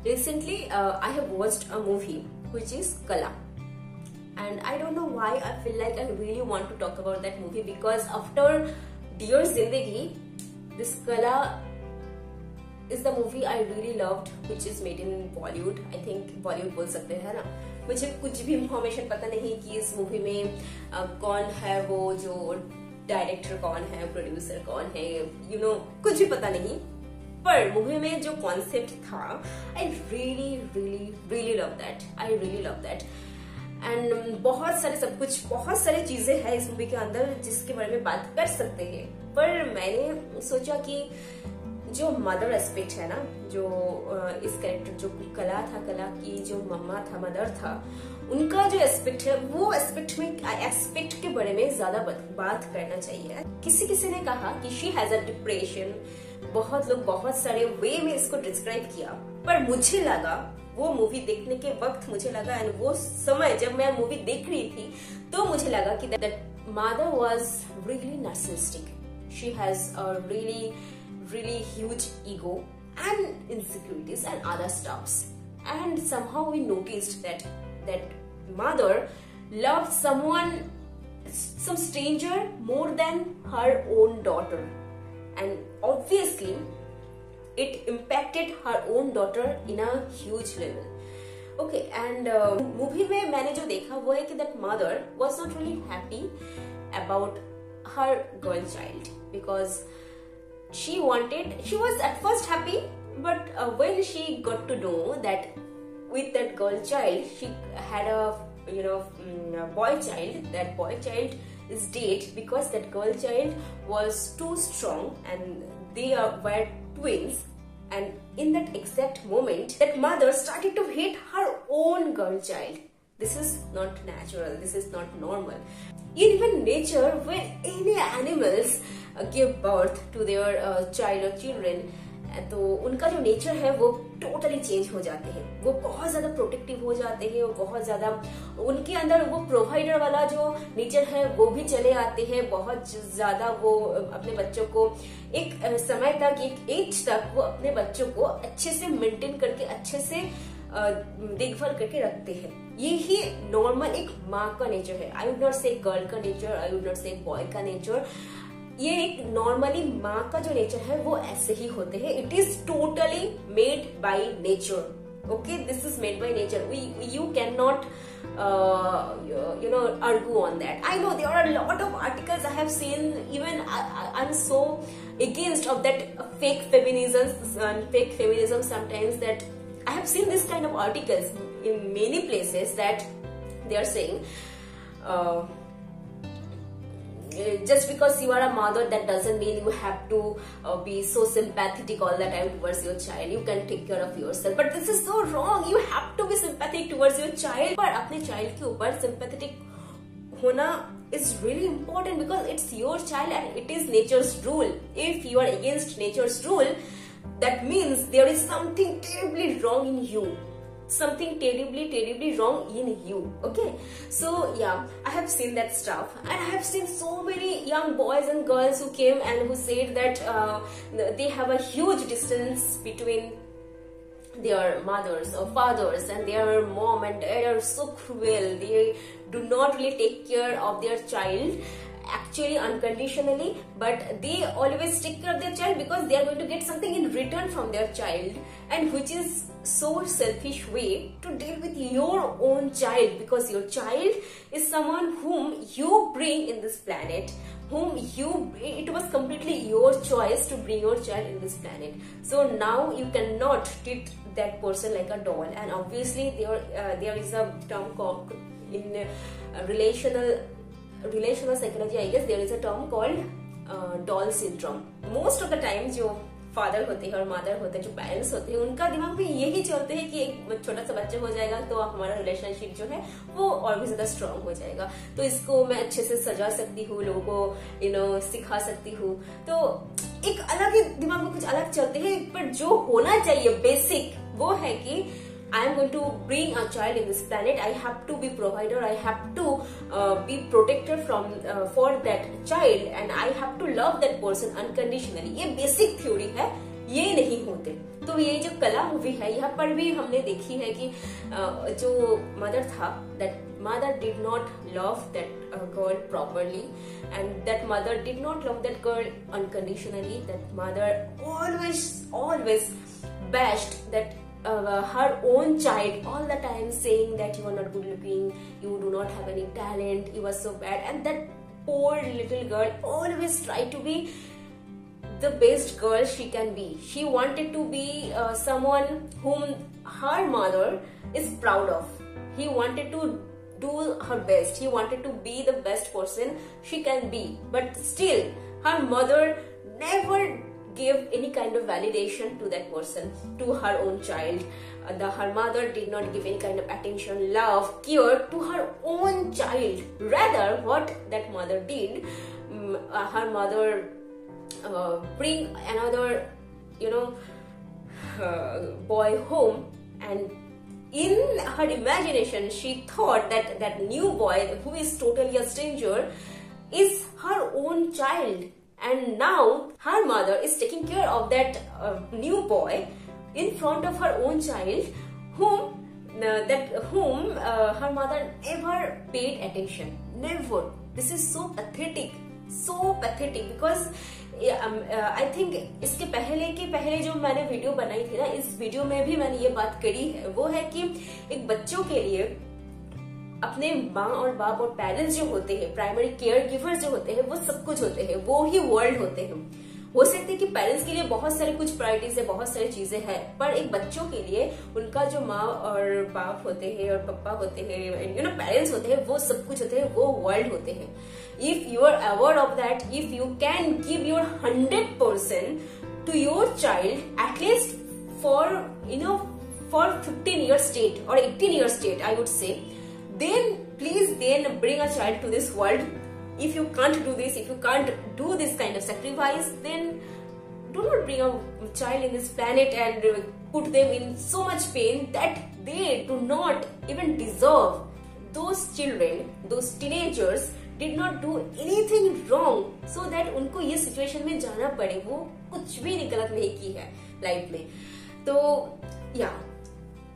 Recently, I have watched a movie which is Kala, and I don't know why I feel like I really want to talk about that movie because after Dear Zindagi, this Kala is the movie I really loved, which is made in Bollywood. I think Bollywood बोल सकते हैं ना. मुझे कुछ भी information पता नहीं कि इस movie में कौन है वो जो डायरेक्टर कौन है, प्रोड्यूसर कौन है, कुछ भी पता नहीं. पर मूवी में जो कॉन्सेप्ट था, I really love that. I really love that. And बहुत सारी चीजें हैं इस मूवी के अंदर जिसके बारे में बात कर सकते हैं. पर मैंने सोचा कि जो मदर एस्पेक्ट है ना, जो इस कैरेक्टर जो कला की जो मम्मा था, मदर था, उनका जो एस्पेक्ट है वो एस्पेक्ट के बारे में ज्यादा बात करना चाहिए. किसी ने कहा कि शी हैज अ डिप्रेशन. बहुत लोग बहुत सारे वे में इसको डिस्क्राइब किया, पर मुझे लगा वो मूवी देखने के वक्त मुझे लगा एंड वो समय जब मैं मूवी देख रही थी तो मुझे लगा कि that mother was really narcissistic. She has a really huge ego and insecurities and other stuffs, and somehow we noticed that mother loved some stranger more than her own daughter, and obviously it impacted her own daughter in a huge level. Okay, and movie में मैंने जो देखा वो है कि that mother was not really happy about her girl child because she was at first happy, but when she got to know that with that girl child she had a boy child, that boy child is dead because that girl child was too strong and they were twins. And in that exact moment that mother started to hate her own girl child. This is not natural, this is not normal. Even nature, when any animals give birth to their child or children, तो उनका जो nature है वो totally change हो जाते हैं. वो बहुत ज्यादा प्रोटेक्टिव हो जाते हैं, वो बहुत ज्यादा उनके अंदर वो प्रोवाइडर वाला जो नेचर है वो भी चले आते हैं. बहुत ज्यादा वो अपने बच्चों को एक समय तक, एक एज तक वो अपने बच्चों को अच्छे से मेंटेन करके, अच्छे से देखभाल करके रखते हैं. यही नॉर्मल एक माँ का नेचर है. आई वुड नॉट से गर्ल का नेचर, आई वुड नॉट से बॉय का नेचर. ये एक नॉर्मली माँ का जो नेचर है वो ऐसे ही होते हैं. It is totally made by nature. Okay, this is made by nature. You cannot argue on that. I know there are a lot of articles I have seen. Even I'm so against of that fake feminism sometimes, that I have seen this kind of articles in many places that they are saying just because you are a mother, that doesn't mean you have to be so sympathetic all the time towards your child. You can take care of yourself, but this is so wrong. You have to be sympathetic towards your child. पर अपने child के ऊपर sympathetic होना is really important because it's your child and it is nature's rule. If you are against nature's rule, that means there is something terribly wrong in you. Something terribly wrong in you. Okay, so yeah, I have seen that stuff, and I have seen so many young boys and girls who came and who said that they have a huge distance between their mothers or fathers, and their mom and dad are so cruel. They do not really take care of their child actually unconditionally, but they always take care of their child because they are going to get something in return from their child, and which is so selfish way to deal with your own child, because your child is someone whom you bring in this planet, it was completely your choice to bring your child in this planet. So now you cannot treat that person like a doll. And obviously there is a term called in relational psychology, I guess, there is a term called doll syndrome. Most of the time जो father होते हैं और mother होते हैं, जो parents होते हैं, उनका दिमाग में यही चलते हैं कि एक छोटा सा बच्चा हो जाएगा तो हमारा रिलेशनशिप जो है वो और भी ज्यादा स्ट्रांग हो जाएगा, तो इसको मैं अच्छे से सजा सकती हूँ, लोगों को सिखा सकती हूँ. तो एक अलग ही दिमाग में कुछ अलग चलते हैं. पर जो होना चाहिए बेसिक वो है कि I am going to bring a child in this planet. I have to be provider. I have to be protector for that child, and I have to love that person unconditionally. ये basic theory है. ये नहीं होते। तो ये जो कला movie है, यहाँ पर भी हमने देखी है कि जो मदर था, that mother did not love that girl properly, and that mother did not love that girl unconditionally. That mother always bashed that her own child all the time, saying that you are not good looking, you do not have any talent, you are so bad. And that poor little girl always tried to be the best girl she can be. She wanted to be someone whom her mother is proud of. He wanted to do her best. He wanted to be the best person she can be. But still, her mother never gave any kind of validation to that person, to her own child. Her mother did not give any kind of attention, love, care to her own child. Rather, what that mother did, her mother bring another, boy home, and in her imagination she thought that that new boy, who is totally a stranger, is her own child. And now her mother is taking care of that new boy in front of her own child, whom her mother never paid attention. Never. This is so pathetic because I think इसके पहले जो मैंने video बनाई थी ना, इस video में भी मैंने ये बात करी है, वो है कि एक बच्चों के लिए अपने माँ और बाप और पेरेंट्स जो होते हैं, प्राइमरी केयर गिवर्स जो होते हैं, वो सब कुछ होते हैं, वो ही वर्ल्ड होते हैं। हो सकते हैं कि पेरेंट्स के लिए बहुत सारे कुछ प्रायोरिटीज है, बहुत सारी चीजें हैं, पर एक बच्चों के लिए उनका जो माँ और बाप होते हैं और पापा होते हैं, पेरेंट्स होते हैं, वो सब कुछ होते हैं, वो वर्ल्ड होते हैं। If you are aware of that, if you can give your 100% to your child, at least for 15 years straight or 18 years straight, I would say, then please bring a child to this world. If you can't do this, if you can't do this kind of sacrifice, then do not bring a child in this planet and put them in so much pain that they do not even deserve. Those children, those teenagers did not do anything wrong so that उनको ये situation में जाना पड़े। वो कुछ भी गलत नहीं की है लाइफ में। तो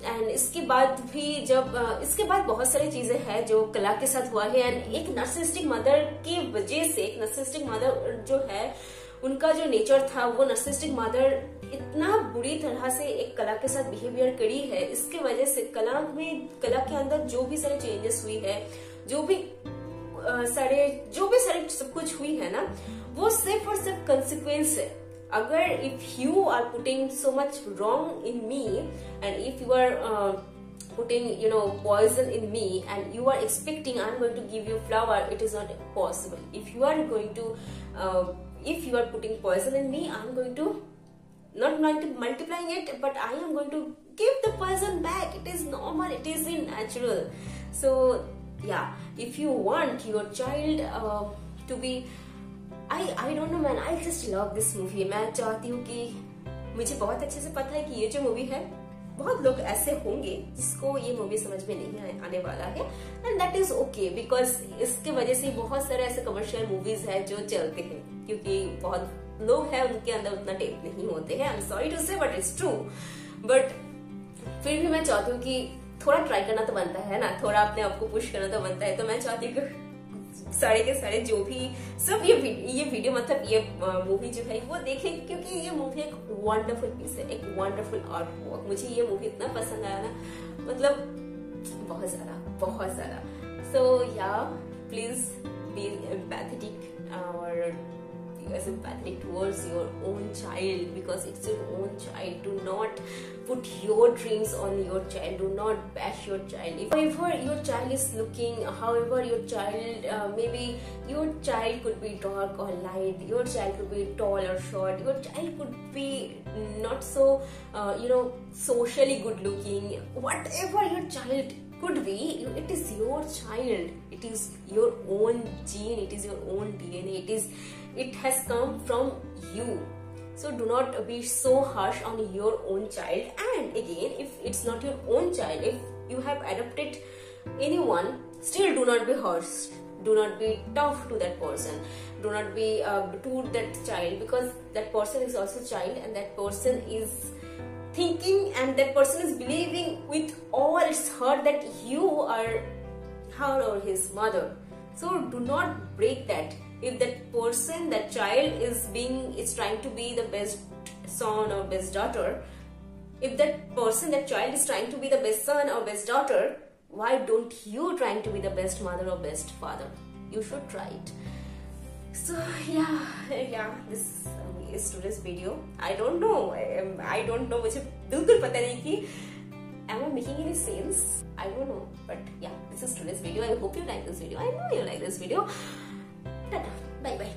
एंड इसके बाद बहुत सारी चीजें हैं जो कला के साथ हुआ है। एंड एक नार्सिसिस्टिक मदर की वजह से, एक नार्सिसिस्टिक मदर जो है, उनका जो नेचर था, वो नार्सिसिस्टिक मदर इतना बुरी तरह से एक कला के साथ बिहेवियर करी है। इसके वजह से कला के अंदर जो भी सारे चेंजेस हुई है, जो भी सारे सब कुछ हुई है ना, वो सिर्फ और सिर्फ कंसिक्वेंस है। अगर if you are putting so much wrong in me and if you are putting poison in me and you are expecting I'm going to give you flower, it is not possible. If you are putting poison in me, I'm going to not multiplying it, but I am going to give the poison back. It is normal, it is natural. So if you want your child to be, I don't know man, I just love this movie. मैं चाहती हूँ कि, मुझे बहुत अच्छे से पता है कि ये जो मूवी है, बहुत लोग ऐसे होंगे जिसको ये मूवी समझ में नहीं आने वाला है, and that is okay, because इसके वजह से बहुत सारे ऐसे कमर्शियल मूवीज है जो चलते हैं, क्योंकि बहुत लोग हैं उनके अंदर उतना टेप नहीं होते हैं। आई एम सॉरी टू से, बट इट्स ट्रू। बट फिर भी मैं चाहती हूँ कि थोड़ा ट्राई करना तो बनता है ना, थोड़ा अपने आप को पुश करना तो बनता है। तो मैं चाहती हूँ कि सारे के सारे जो भी सब ये वीडियो मतलब ये मूवी जो है वो देखें, क्योंकि ये मूवी एक वंडरफुल पीस है, एक वंडरफुल आर्ट वर्क। मुझे ये मूवी इतना पसंद आया ना, मतलब बहुत ज्यादा। सो प्लीज बी एम्पैथेटिक और sympathetic towards your own child, because it's your own child. Do not put your dreams on your child. Do not bash your child. However your child is looking, however your child maybe your child could be dark or light, your child could be tall or short, your child could be not so socially good looking, whatever your child could be, it is your child, it is your own gene, it is your own DNA, it has come from you. So do not be so harsh on your own child. And again, if it's not your own child, if you have adopted anyone, still do not be harsh. Do not be tough to that person. Do not be to that child, because that person is also a child, and that person is thinking and that person is believing with all its heart that you are her or his mother. So do not break that. If that person, that child is trying to be the best son or best daughter, if that person, that child is trying to be the best son or best daughter, why don't you trying to be the best mother or best father? You should try it. So yeah, this is today's video. I don't know, मुझे बिल्कुल पता नहीं कि am I making any sense? I don't know, but yeah, this is today's video. I hope you like this video. I know you like this video. Tata, bye bye.